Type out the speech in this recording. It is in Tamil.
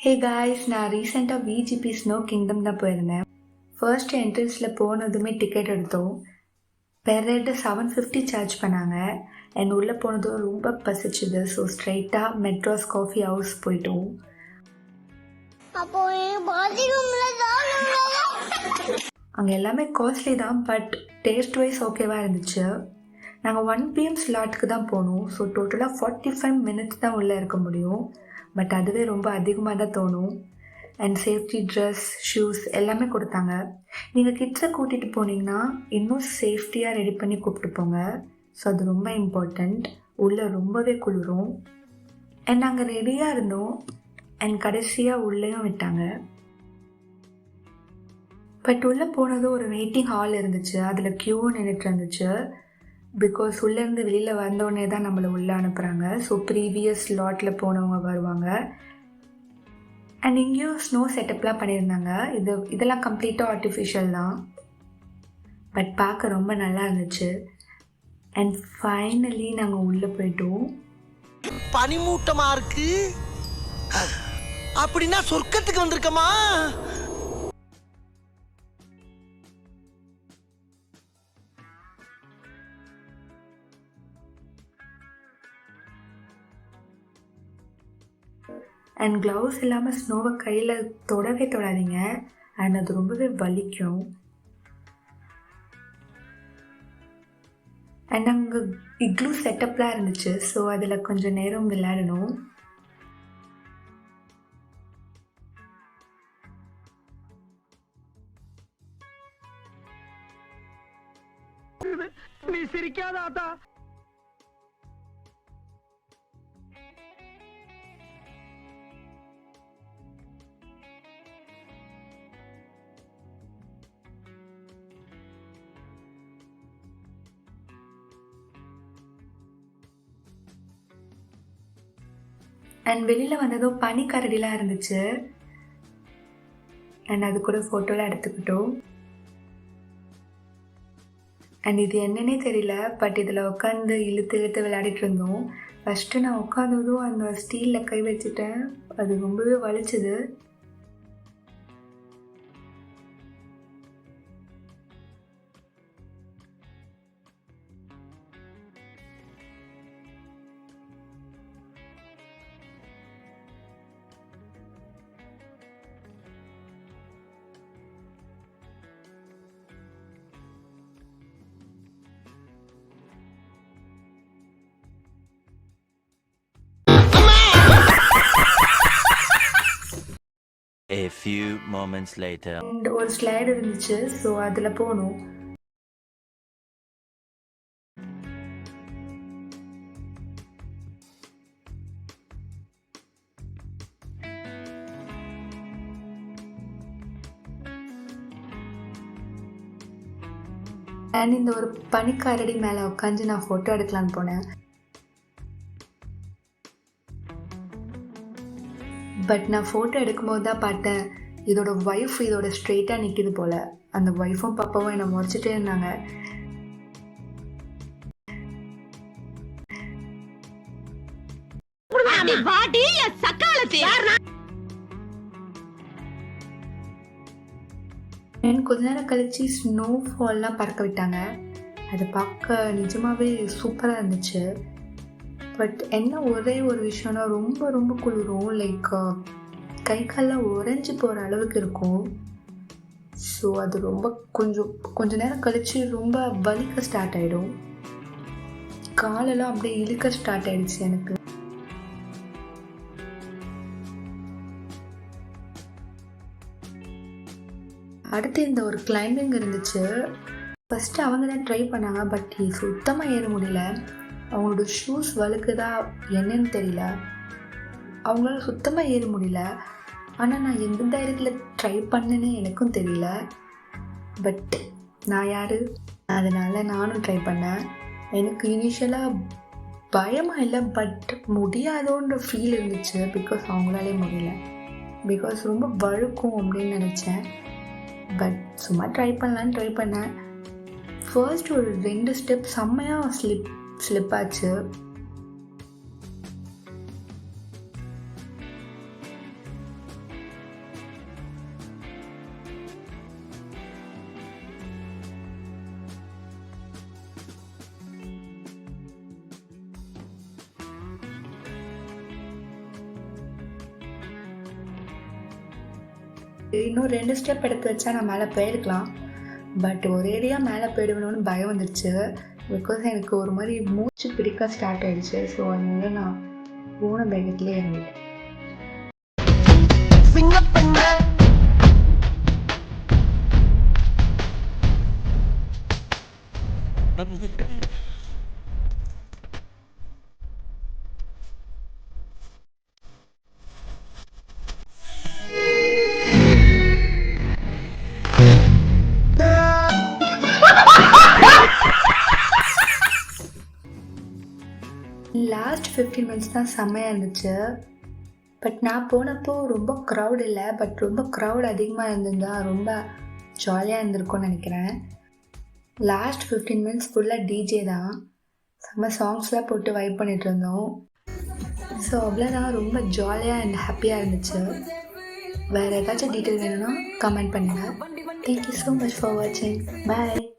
ஹே காய்ஸ், நான் ரீசெண்டாக விஜிபி ஸ்னோ கிங்டம் தான் போயிருந்தேன். ஃபர்ஸ்ட் என்ட்ரன்ஸில் போனதுமே டிக்கெட் எடுத்தோம். பெர் ஹெட் 750 சார்ஜ் பண்ணாங்க. அண்ட் உள்ளே போனதும் ரொம்ப பசிச்சுது. ஸோ ஸ்ட்ரைட்டாக மெட்ராஸ் காஃபி ஹவுஸ் போயிட்டோம். அங்கே எல்லாமே காஸ்ட்லி தான், பட் டேஸ்ட் வைஸ் ஓகேவாக இருந்துச்சு. நாங்கள் 1 PM ஸ்லாட்டுக்கு தான் போனோம். ஸோ டோட்டலாக 45 மினிட்ஸ் தான் உள்ளே இருக்க முடியும். பட் அதுவே ரொம்ப அதிகமாக தான் தோணும். அண்ட் சேஃப்டி ட்ரெஸ், ஷூஸ் எல்லாமே கொடுத்தாங்க. நீங்கள் கிட்ஸை கூட்டிகிட்டு போனீங்கன்னா இன்னும் சேஃப்டியாக ரெடி பண்ணி கூப்பிட்டு போங்க. ஸோ அது ரொம்ப இம்பார்ட்டண்ட். உள்ளே ரொம்பவே குளிரும். அண்ட் நாங்கள் ரெடியாக இருந்தோம். அண்ட் கடைசியாக உள்ளேயும் விட்டாங்க. பட் உள்ளே போனதும் ஒரு வெயிட்டிங் ஹால் இருந்துச்சு. அதில் க்யூவும் நின்றுட்டு இருந்துச்சு. பிகாஸ் உள்ளேருந்து வெளியில் வந்தோடனே தான் நம்மளை உள்ளே அனுப்புகிறாங்க. ஸோ ப்ரீவியஸ் ஸ்லாட்டில் போனவங்க வருவாங்க. அண்ட் இங்கேயும் ஸ்னோ செட்டப்லாம் பண்ணியிருந்தாங்க. இதெல்லாம் கம்ப்ளீட்டாக ஆர்டிஃபிஷியல் தான், பட் பார்க்க ரொம்ப நல்லா இருந்துச்சு. அண்ட் ஃபைனலி நாங்கள் உள்ளே போயிட்டோம். பனிமூட்டமாக இருக்கு அப்படின்னா சொர்க்கத்துக்கு வந்திருக்கமா? அண்ட் க்ளவுஸ் இல்லாமல் ஸ்னோவை கையில் தொடவே தொடாதீங்க. அண்ட் அது ரொம்பவே வலிக்கும். அண்ட் அங்கே இக்ளூ செட்டப்லாம் இருந்துச்சு. ஸோ அதில் கொஞ்சம் நேரம் விளையாடணும். நீ சிரிக்காதாத்தா? அண்ட் வெளியில் வந்ததும் பனிக்கரடிலாம் இருந்துச்சு. அண்ட் அது கூட ஃபோட்டோலாம் எடுத்துக்கிட்டோம். அண்ட் இது என்னன்னே தெரியல, பட் இதில் உட்காந்து இழுத்து இழுத்து விளையாடிட்டு இருந்தோம். ஃபஸ்ட்டு நான் உட்காந்ததும் அந்த ஸ்டீலில் கை வச்சுட்டேன். அது ரொம்பவே வலிச்சுது. A few moments later. And ஒரு ஸ்லைடு இருந்துச்சு. ஸோ அதில் போகணும். அண்ட் இந்த ஒரு பனிக்கரடி மேலே உட்காந்து நான் ஃபோட்டோ எடுக்கலான்னு போனேன். பட் நான் ஃபோட்டோ எடுக்கும்போது தான் பார்த்தேன், இதோட ஒய்ஃப் இதோட ஸ்ட்ரெயிட்டாக நிற்கிது போல். அந்த ஒய்ஃபும் பாப்பாவும் என்னை முறைச்சிட்டே இருந்தாங்க. கொஞ்ச நேரம் கழிச்சு ஸ்னோ ஃபால்லாம் பறக்க விட்டாங்க. அதை பார்க்க நிஜமாவே சூப்பராக இருந்துச்சு. பட் என்ன ஒரே ஒரு விஷயம்னா ரொம்ப ரொம்ப குளிரும். லைக் கை கால்லாம் உறைஞ்சி போகிற அளவுக்கு இருக்கும். ஸோ அது ரொம்ப கொஞ்ச நேரம் கழித்து ரொம்ப வலிக்க ஸ்டார்ட் ஆகிடும். காலெல்லாம் அப்படியே இழுக்க ஸ்டார்ட் ஆகிடுச்சு எனக்கு. அடுத்து இந்த ஒரு கிளைம்பிங் இருந்துச்சு. ஃபஸ்ட்டு அவங்க தான் ட்ரை பண்ணாங்க, பட் சுத்தமாக ஏற முடியல. அவங்களோட ஷூஸ் வழுக்குதா என்னன்னு தெரியல. அவங்களால சுத்தமாக ஏற முடியல. ஆனால் நான் எந்த தைரியத்தில் ட்ரை பண்ணேன்னு எனக்கும் தெரியல. பட் நான் யார், அதனால் நானும் ட்ரை பண்ணேன். எனக்கு இனிஷியலாக பயமாக இல்லை, பட் முடியாதோன்ற ஃபீல் இருந்துச்சு. பிகாஸ் அவங்களாலே முடியல. பிகாஸ் ரொம்ப வழுக்கும் அப்படின்னு நினச்சேன். பட் சும்மா ட்ரை பண்ணலான்னு ட்ரை பண்ணேன். ஃபர்ஸ்ட் ஒரு 2 ஸ்டெப் செம்மையாக ஸ்லிப் ஆச்சு. இன்னும் 2 ஸ்டெப் எடுத்து வச்சா நான் மேலே போயிருக்கலாம். பட் ஒரேடியாக மேலே போயிடுவேணும்னு பயம் வந்துடுச்சு. பிகாஸ் எனக்கு ஒரு மாதிரி மூச்சு பிடிக்க ஸ்டார்ட் ஆகிடுச்சு. ஸோ அதனால நான் போன வேகத்துலேயே இறங்கிட்டேன். சிங்கப்பெண்ணே லாஸ்ட் 15 மினிட்ஸ் தான் செம்மையாக இருந்துச்சு. பட் நான் போனப்போ ரொம்ப க்ரௌட் இல்லை. பட் ரொம்ப க்ரௌட் அதிகமாக இருந்திருந்தா ரொம்ப ஜாலியாக இருந்திருக்கும்னு நினைக்கிறேன். லாஸ்ட் 15 மினிட்ஸ் ஃபுல்லாக டிஜே தான். செம்ம சாங்ஸ்லாம் போட்டு வைப் பண்ணிகிட்டு இருந்தோம். ஸோ அவ்வளோதான், ரொம்ப ஜாலியாக அண்ட் ஹாப்பியாக இருந்துச்சு. வேறு ஏதாச்சும் டீட்டெயில் வேணும்னா கமெண்ட் பண்ணுங்கள். தேங்க்யூ ஸோ மச் ஃபார் வாட்சிங். பாய்.